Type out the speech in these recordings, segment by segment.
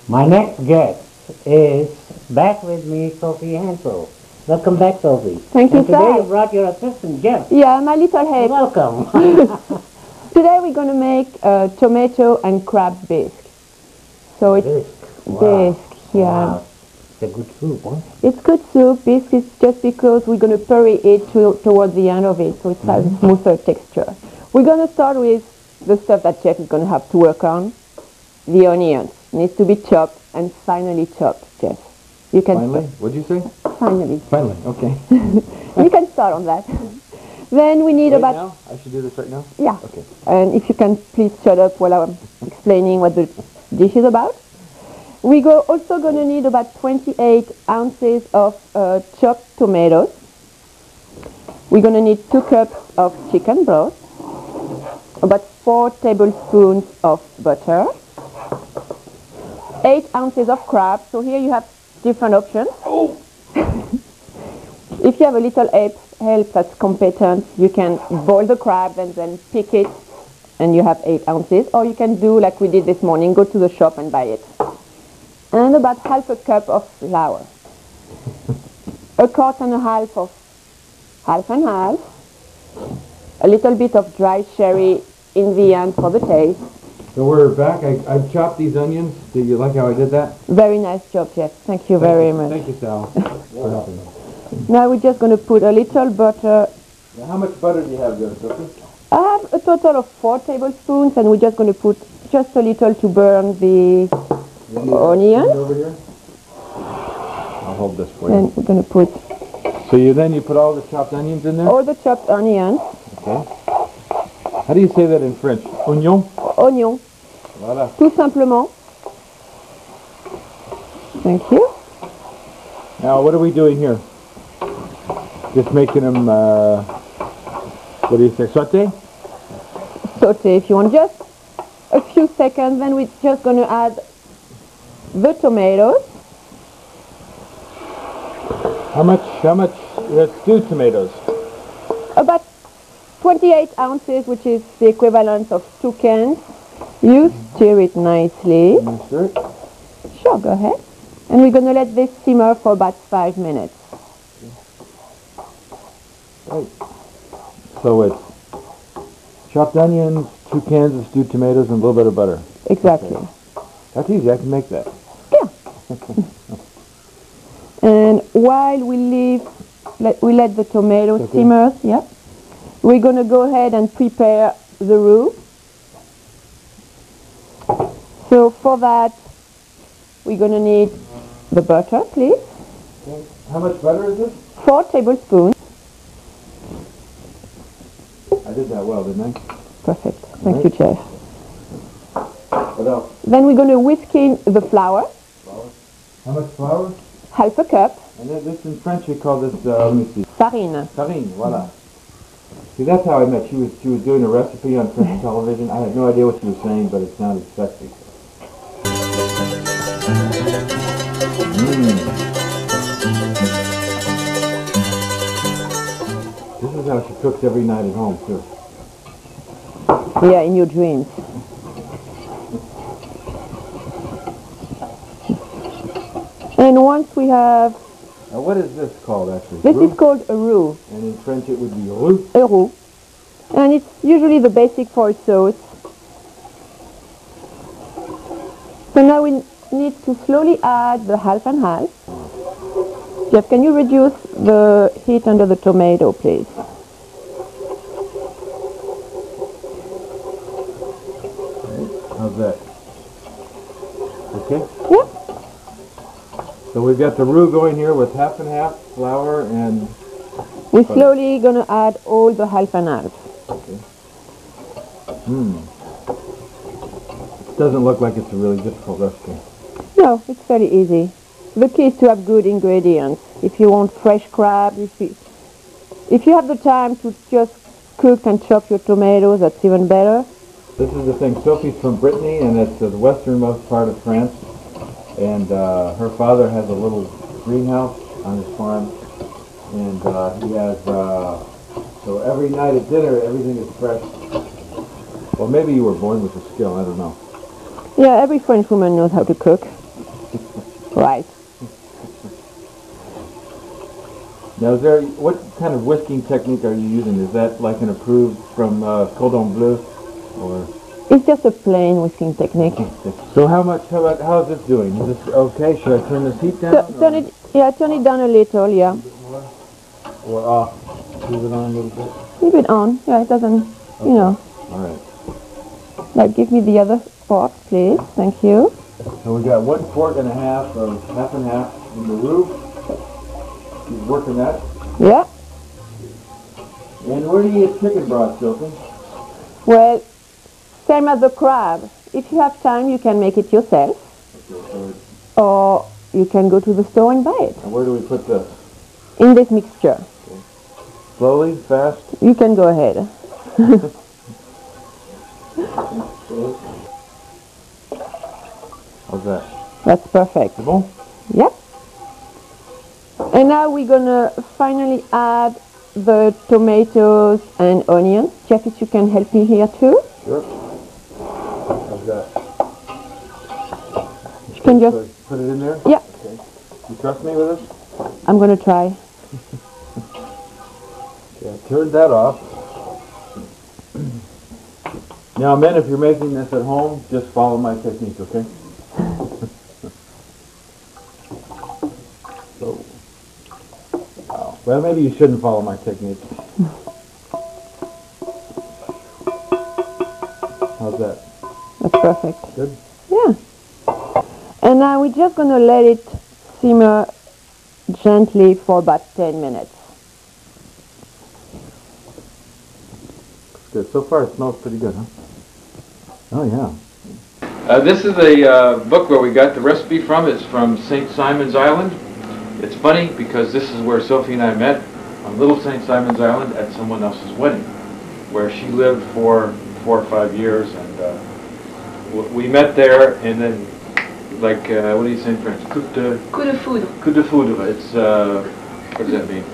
My next guest is back with me, Sophie Hansel. Welcome back, Sophie. Thank you, and today sir. you brought your assistant, Jeff. Yeah, my little head. Welcome. Today we're going to make tomato and crab bisque. So it's Bisque. Wow. bisque, yeah. Wow. It's a good soup, huh? It's good soup. Bisque is just because we're going to curry it towards the end of it, so it has a smoother texture. We're going to start with the stuff that Jeff is going to have to work on. The onions. Needs to be chopped and finely chopped, Jeff. You can Finally? What'd you say? Finally. Finally, okay. You can start on that. Then we need Right about... now? I should do this right now? Yeah. Okay. And if you can please shut up while I'm explaining what the dish is about. We're also going to need about 28 ounces of chopped tomatoes. We're going to need 2 cups of chicken broth, about 4 tablespoons of butter, 8 ounces of crab. So here you have different options. Oh. If you have a little help that's competent, you can boil the crab and then pick it, and you have 8 ounces. Or you can do like we did this morning, go to the shop and buy it. And about half a cup of flour. A quart and a half of half and half. A little bit of dry sherry in the end for the taste. So we're back. I've chopped these onions. Did you like how I did that? Very nice job, Jeff. Thank you very much. Thank you, Sal, for helping me. Now we're just going to put a little butter. Now, how much butter do you have there, Sophie? I have a total of 4 tablespoons, and we're just going to put just a little to burn the onions. Over here? I'll hold this for Then you. we're going to put So you put all the chopped onions in there? all the chopped onions. Okay. How do you say that in French? Oignon? Oignon. Voilà. Tout simplement. Thank you. Now, what are we doing here? Just making them, what do you say, sauté? Saute if you want. Just a few seconds. Then we're just going to add the tomatoes. How much, let's do tomatoes. About 28 ounces, which is the equivalent of 2 cans. You stir it nicely. You stir it? Sure, go ahead. And we're going to let this simmer for about 5 minutes. Right. So it's chopped onions, 2 cans of stewed tomatoes, and a little bit of butter. Exactly. Okay. That's easy. I can make that. Yeah. And while we let the tomatoes simmer, yeah, we're going to go ahead and prepare the roux. So for that, we're going to need the butter, please. Okay. How much butter is this? 4 tablespoons. I did that well, didn't I? Perfect. Thank you, Jeff. What else? Then we're going to whisk in the flour. Flour. How much flour? Half a cup. And then this in French we call this, let me see. Farine. Farine, voilà. See, that's how I met. She was doing a recipe on French television. I had no idea what she was saying, but it sounded sexy. This is how she cooks every night at home, too. Yeah, in your dreams. And once we have... Now, what is this called, actually? This Roux? is called a roux. And in French it would be roux. A roux. And it's usually the basic for a sauce. So now we need to slowly add the half and half. Jeff, can you reduce the heat under the tomato, please? How's that? Okay? Yeah. So we've got the roux going here with half and half flour and... We're slowly going to add all the half and half. Okay. Doesn't look like it's a really difficult recipe. No, it's fairly easy. The key is to have good ingredients. If you want fresh crab, if you have the time to just cook and chop your tomatoes, that's even better. This is the thing. Sophie's from Brittany, and it's the westernmost part of France. And her father has a little greenhouse on his farm. And he has, so every night at dinner, everything is fresh. Well, maybe you were born with the skill, I don't know. Yeah, every French woman knows how to cook. Right. Now, what kind of whisking technique are you using? Is that like an approved from Cordon Bleu, or? It's just a plain whisking technique. So how is this doing? Is this okay? Should I turn this heat down? Turn it down a little, yeah. Or off? Leave it on a little bit? Leave it on, yeah, it doesn't, you know. All right. Like, give me the other part, please. Thank you. So we got 1 quart and a half of half and half in the roof. He's working that. Yeah. And where do you get chicken broth, Sophie? Well, same as the crab. If you have time, you can make it yourself. Okay, Or you can go to the store and buy it. and where do we put this? In this mixture. Slowly, fast? You can go ahead. How's that? That's perfect. C'est bon? Yep. And now we're gonna finally add the tomatoes and onions. Jeff, if you can help me here too. Sure. How's that? You can just, Put it in there? yeah, Okay. You trust me with this? I'm gonna try. Yeah, turn that off. Now, men, if you're making this at home, just follow my technique, okay? So, wow. Well, maybe you shouldn't follow my technique. How's that? That's perfect. Good? Yeah. And now we're just gonna let it simmer gently for about 10 minutes. Good. So far, it smells pretty good, huh? Oh, yeah. This is a book where we got the recipe from. It's from St. Simon's Island. It's funny because this is where Sophie and I met on Little St. Simon's Island at someone else's wedding, where she lived for 4 or 5 years, and we met there, and then, like, what do you say in French? Coup de foudre. Coup de foudre. It's, what does that mean?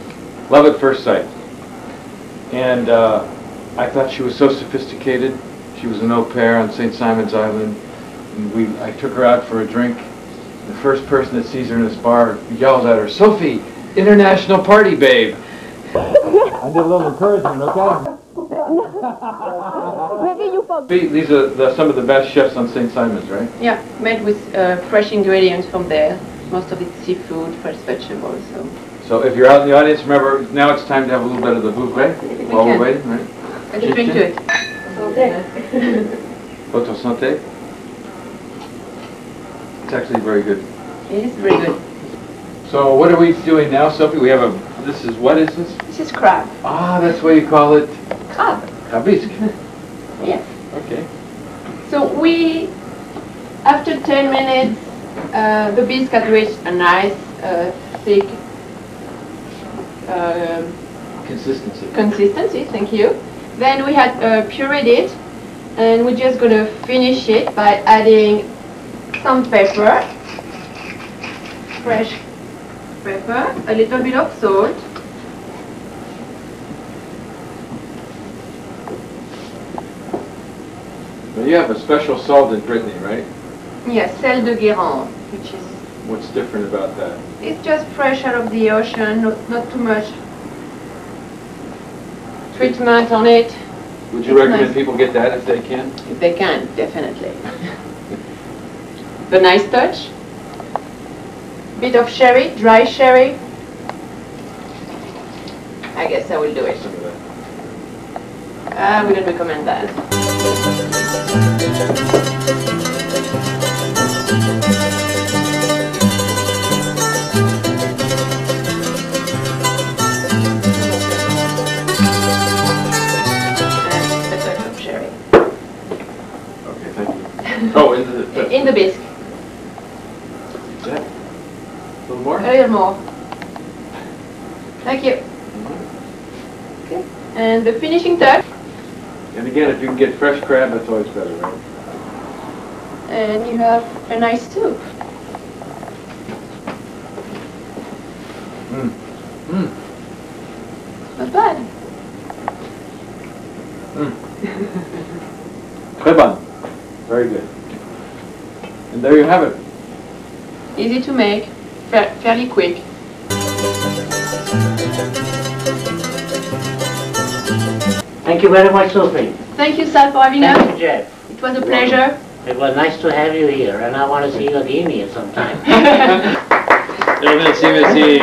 Love at first sight. And I thought she was so sophisticated. She was an au pair on St. Simon's Island, and I took her out for a drink. The first person that sees her in this bar yells at her, "Sophie, international party babe." I did a little encouragement, okay? Maybe you forgot. These are some of the best chefs on St. Simon's, right? Yeah, made with fresh ingredients from there. Most of it's seafood, fresh vegetables. So if you're out in the audience, remember, now it's time to have a little bit of the buffet while we're waiting, right? I just drink to it. Votre santé. It's actually very good. It is very good. So what are we doing now, Sophie? We have what is this? This is crab. Ah, that's why you call it Crab. crabisque. Yes. Okay. So after 10 minutes, the bisque had reached a nice, thick consistency, thank you. Then we had pureed it, and we're just going to finish it by adding some pepper, fresh pepper, a little bit of salt, Well, you have a special salt in Brittany, right? yes, sel de Guérande, which is, What's different about that? it's just fresh out of the ocean, not too much treatment on it. Would you It's recommend nice. people get that if they can? If they can, definitely. The nice touch. Bit of sherry, dry sherry. I guess I will do it. Some of that. I wouldn't recommend that. And a touch of sherry. Okay, thank you. Oh, In the bisque. Yeah. A little more? A little more. Thank you. Okay. And the finishing touch. And again, if you can get fresh crab, that's always better, right? And you have a nice soup. Mm. Mm. Not bad. Mm. Très bon. Very good. And there you have it. easy to make, fairly quick. Thank you very much, Sophie. Thank you, Sal, for having Thank us. you, Jeff. It was a pleasure. It was nice to have you here, and I want to see you again here sometime. Merci.